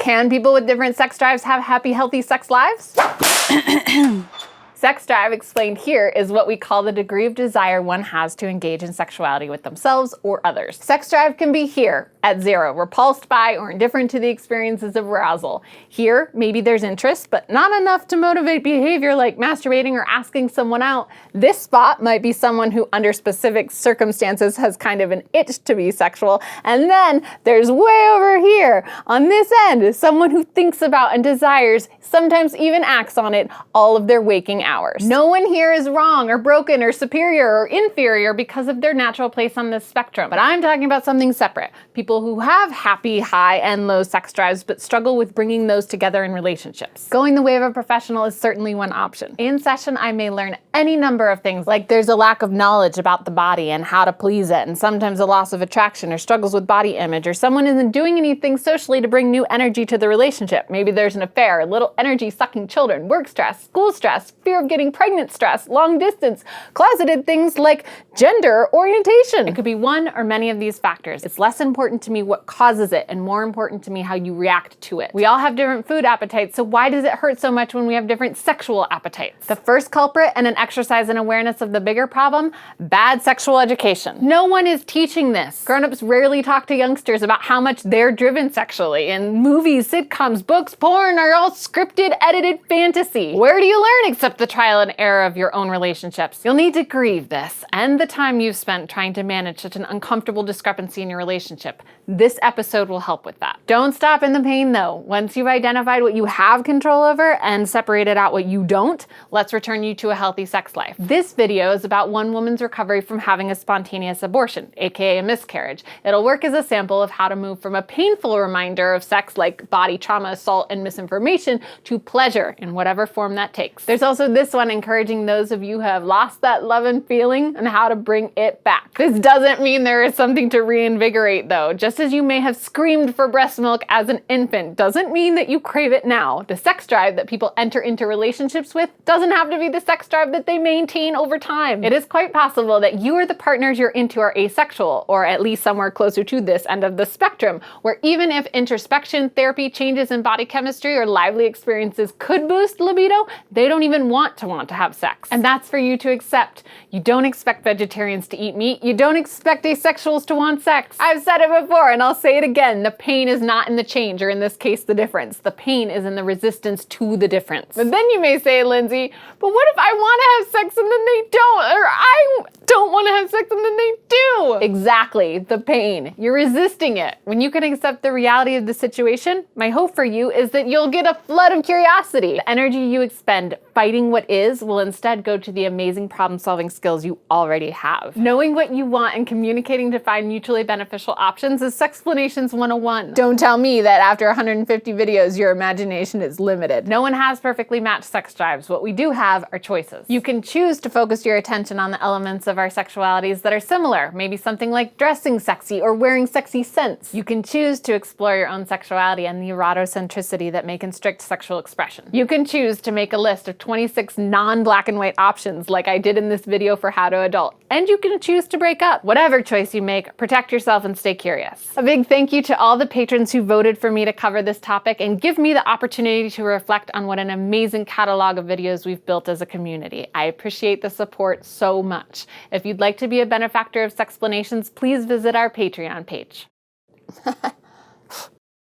Can people with different sex drives have happy, healthy sex lives? Sex drive, explained here, is what we call the degree of desire one has to engage in sexuality with themselves or others. Sex drive can be here at 0, repulsed by or indifferent to the experiences of arousal. Here, maybe there's interest, but not enough to motivate behavior like masturbating or asking someone out. This spot might be someone who, under specific circumstances, has kind of an itch to be sexual. And then there's way over here, on this end, someone who thinks about and desires, sometimes even acts on it, all of their waking hours. No one here is wrong or broken or superior or inferior because of their natural place on this spectrum. But I'm talking about something separate. People who have happy, high, and low sex drives but struggle with bringing those together in relationships. Going the way of a professional is certainly one option. In session, I may learn any number of things, like there's a lack of knowledge about the body and how to please it, and sometimes a loss of attraction or struggles with body image, or someone isn't doing anything socially to bring new energy to the relationship. Maybe there's an affair, little energy-sucking children, work stress, school stress, fear of getting pregnant stress, long distance, closeted things like gender orientation. It could be one or many of these factors. It's less important to me what causes it and more important to me how you react to it. We all have different food appetites, so why does it hurt so much when we have different sexual appetites? The first culprit, and an exercise in awareness of the bigger problem, bad sexual education. No one is teaching this. Grown-ups rarely talk to youngsters about how much they're driven sexually, and movies, sitcoms, books, porn are all scripted, edited fantasy. Where do you learn except the trial and error of your own relationships? You'll need to grieve this and the time you've spent trying to manage such an uncomfortable discrepancy in your relationship. This episode will help with that. Don't stop in the pain though. Once you've identified what you have control over and separated out what you don't, let's return you to a healthy sex life. This video is about one woman's recovery from having a spontaneous abortion, aka a miscarriage. It'll work as a sample of how to move from a painful reminder of sex like body trauma, assault, and misinformation to pleasure in whatever form that takes. There's also this one encouraging those of you who have lost that love and feeling and how to bring it back. This doesn't mean there is something to reinvigorate though. Just as you may have screamed for breast milk as an infant doesn't mean that you crave it now. The sex drive that people enter into relationships with doesn't have to be the sex drive that they maintain over time. It is quite possible that you or the partners you're into are asexual, or at least somewhere closer to this end of the spectrum, where even if introspection, therapy, changes in body chemistry, or lively experiences could boost libido, they don't even want to have sex. And that's for you to accept. You don't expect vegetarians to eat meat. You don't expect asexuals to want sex. I've said it before and I'll say it again. The pain is not in the change, or in this case, the difference. The pain is in the resistance to the difference. But then you may say, Lindsay, but what if I want to have sex and then they don't? Or I don't want to have sex and then they do? Exactly, the pain. You're resisting it. When you can accept the reality of the situation, my hope for you is that you'll get a flood of curiosity. The energy you expend fighting what is will instead go to the amazing problem-solving skills you already have. Knowing what you want and communicating to find mutually beneficial options is Sexplanations 101. Don't tell me that after 150 videos, your imagination is limited. No one has perfectly matched sex drives. What we do have are choices. You can choose to focus your attention on the elements of our sexualities that are similar, maybe something like dressing sexy or wearing sexy scents. You can choose to explore your own sexuality and the erotocentricity that may constrict sexual expression. You can choose to make a list of 26 non-black and white options like I did in this video for How to Adult. And you can choose to break up. Whatever choice you make, protect yourself and stay curious. A big thank you to all the patrons who voted for me to cover this topic and give me the opportunity to reflect on what an amazing catalog of videos we've built as a community. I appreciate the support so much. If you'd like to be a benefactor of Sexplanations, please visit our Patreon page.